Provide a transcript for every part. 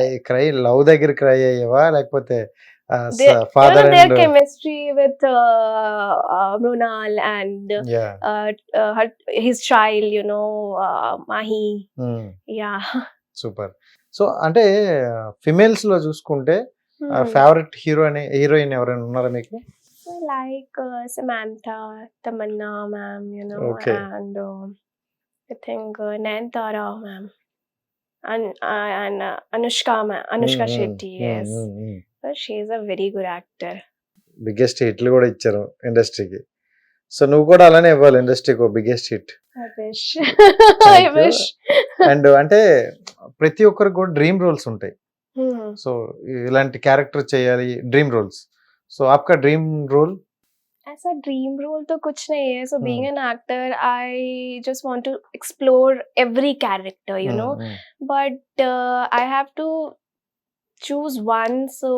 I cry love దగ్గర cry అయ్యావా? లేకపోతే They, father their and chemistry with Mrunal and yeah! his child, Mahi. Yeah. Super. So, అంటే ఫిమేల్స్‌లో చూసుకుంటే Hmm. Favourite heroine ఎవరైనా ఉన్నారా మీకు? I like Samantha, Tamanna ma'am, okay. and I think Nayanthara ma'am, and Anushka ma'am, Anushka Shetty, yes. But she is a very good actor. Biggest హిట్లు కూడా ఇచ్చారు ఇండస్ట్రీకి. So, నువ్వు కూడా అలానే ఇవ్వాలి ఇండస్ట్రీకి ఒక biggest hit. I wish. Thank I you. wish. And అంటే ప్రతి ఒక్కరికి కూడా డ్రీమ్ రోల్స్ ఉంటాయి. Hmm. సో, ఇలాంటి క్యారెక్టర్ చేయాలి డ్రీమ్ రోల్స్. సో, आपका ड्रीम रोल? ऐसा ड्रीम रोल तो कुछ नहीं है. So being an actor, I just want to explore every character, But I have to choose one, so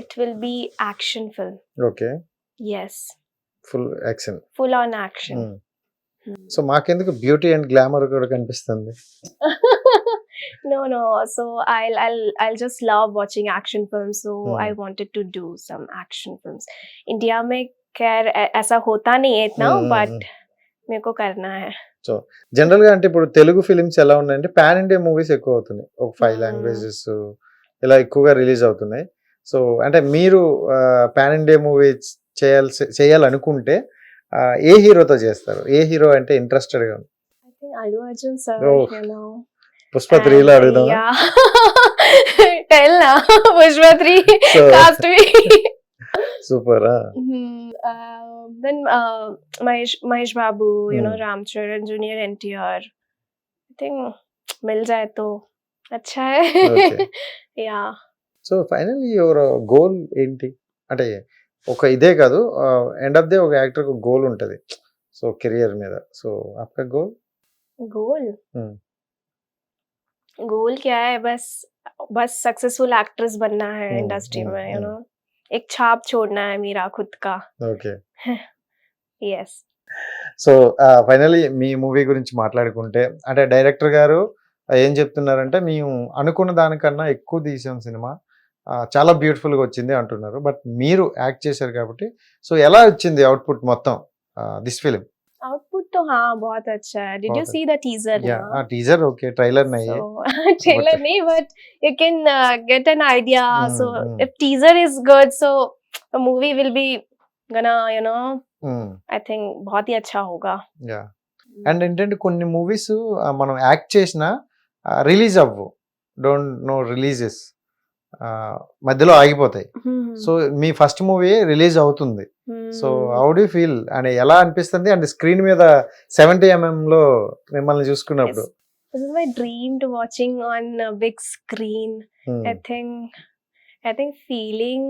it will be action film. Okay. Yes, full action. full on action. So, మాకెందుకు beauty and glamour కూడా కనిపిస్తుంది. No. So I'll just love watching action films. So I wanted to do some action films. India में खैर ऐसा होता नहीं है इतना, but मेरे को करना है. సో, జనరల్ గా అంటే ఇప్పుడు తెలుగు ఫిలిమ్స్ ఎలా ఉన్నాయంటే పాన్ ఇండియా మూవీస్ ఎక్కువ అవుతున్నాయి. ఒక 5 లాంగ్వేజెస్ ఇలా ఎక్కువగా రిలీజ్ అవుతున్నాయి. సో, అంటే మీరు పాన్ ఇండియా మూవీ చేయాలనుకుంటే ఏ హీరోతో చేస్తారు? ఏ హీరో అంటే ఇంట్రెస్టెడ్ గా? I think Allu Arjun sir, Oh. Pushpa 3లో అడుగుదాం. Yeah. Tell na. Pushpa 3 So, cast me. Super. Then Mahesh Babu, Ram Charan, Junior NTR. I think मिल जाए तो अच्छा है. Okay. Yeah. So, finally your goal ఏంటి? అంటే ఒక ఇదే కాదు, ఎండ్ ఆఫ్ డే ఒక యాక్టర్ గోల్ ఉంటది. సో, కెరియర్ మీద. సో, आपका गोल? Goal. गोल क्या है? बस सक्सेसफुल एक्ट्रेस बनना है इंडस्ट्री में, एक छाप छोड़ना है मेरा खुद का. ఓకే. Yes. సో, ఫైనల్లీ మీ మూవీ గురించి మాట్లాడుకుంటే అంటే డైరెక్టర్ గారు ఏం చెప్తున్నారంటే మేము అనుకున్న దానికన్నా ఎక్కువ తీసాం సినిమా, చాలా బ్యూటిఫుల్గా వచ్చింది అంటున్నారు. బట్ మీరు యాక్ట్ చేశారు కాబట్టి సో ఎలా వచ్చింది అవుట్పుట్ మొత్తం దిస్ ఫిలిం? आउटपुट तो हाँ बहुत अच्छा है. Did you see the teaser? Teaser okay, trailer नहीं है. Trailer नहीं, but you can get an idea. So if teaser is good, so the movie will be gonna, I think बहुत ही अच्छा होगा. యా. అండ్ ఏంటంటే కొన్ని మూవీస్ మనం act చేసినా రిలీజ్ అవ్వు, డోంట్ నో రిలీజెస్ మధ్యలో ఆగిపోతాయి. సో, మీ ఫస్ట్ మూవీ రిలీజ్ అవుతుంది. So, how do you feel అని ఎలా అనిపిస్తుంది? అండ్ స్క్రీన్ మీద 70mm లో మిమ్మల్ని చూసుకున్నప్పుడు? This is my dream to watching on a big screen. I think feeling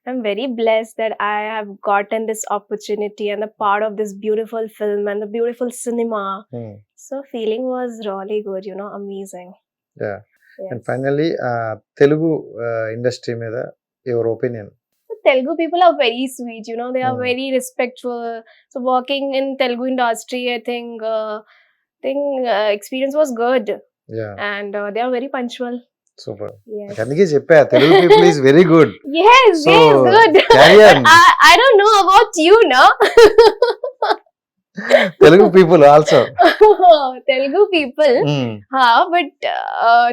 I'm very blessed that I have gotten this opportunity and a part of this beautiful film and the beautiful cinema. So feeling was really good, amazing. Yeah. Yes. And finally, Telugu industry మీద your opinion? Telugu people are very sweet, they are very respectful. So working in Telugu industry, I think experience was good. Yeah. And they are very punctual. Super. Yes. అందుకే చెప్పా Telugu people is very good. Yes, So, yes, good. carry on. I don't know about you, no? Telugu people also. Telugu people, but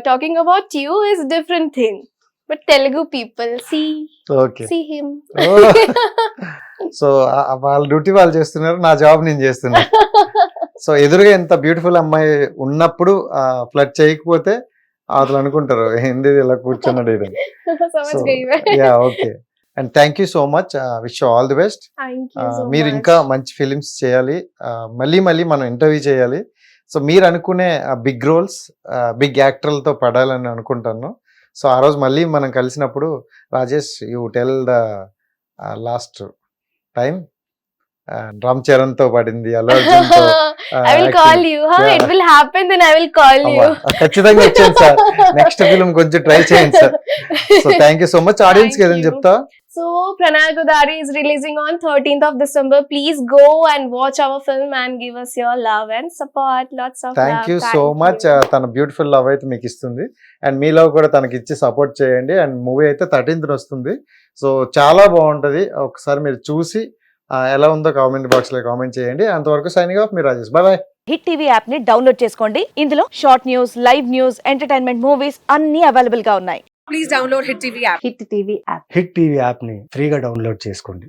talking about you is different thing. But Telugu people, Okay. see him. So, వాళ్ళ duty వాళ్ళు చేస్తున్నారు, నా job నేను చేస్తున్నా. So, ఎదురుగా ఎంత beautiful అమ్మాయి ఉన్నప్పుడు ఫ్లడ్ చేయకపోతే అసలు అనుకుంటారు ఏంది ఇలా కూర్చున్నాడు ఇది. समझ गई मैं. Yeah, okay. And thank you so much. Wish you all the best. Thank you so మీరు much. ఇంకా మంచి ఫిలిమ్స్ చేయాలి, మళ్ళీ మనం ఇంటర్వ్యూ చేయాలి. సో, మీరు అనుకునే బిగ్ రోల్స్ బిగ్ యాక్టర్లతో పడాలని అనుకుంటాను. సో, ఆ రోజు మళ్ళీ మనం కలిసినప్పుడు Rajesh you tell the last time Ram Charan తో పడింది, అల్లు అర్జున్ తో I will call you. Huh? Yeah. It will happen, then I will call you. ఖచ్చితంగా వచ్చాను సార్. నెక్స్ట్ ఫిల్మ్ కొంచెం ట్రై చేయండి sir. So thank you so much. Audience కి ఏదైనా Thank you. చెప్తా? So, Pranay Godari is releasing on 13th of December. Please go and watch our film and give us your love and support. Lots of thank love. You so much. తన beautiful love అయితే మీకు ఇస్తుంది, and me love కూడా తనకి ఇచ్చి support చేయండి. And movie అయితే 13th వస్తుంది. సో చాలా బాగుంటది, ఒకసారి మీరు చూసి ఎలా ఉందో కామెంట్ బాక్స్ లో కామెంట్ చేయండి. అంతవరకు సైనింగ్ ఆఫ్, మీ Rajesh. Bye bye. Hit TV app ని డౌన్లోడ్ చేసుకోండి. ఇందులో short news, live news, entertainment movies అన్ని అవైలబుల్ గా ఉన్నాయి. Please download Hit TV app. Hit TV app. Hit TV యాప్ని ఫ్రీగా డౌన్లోడ్ చేసుకోండి.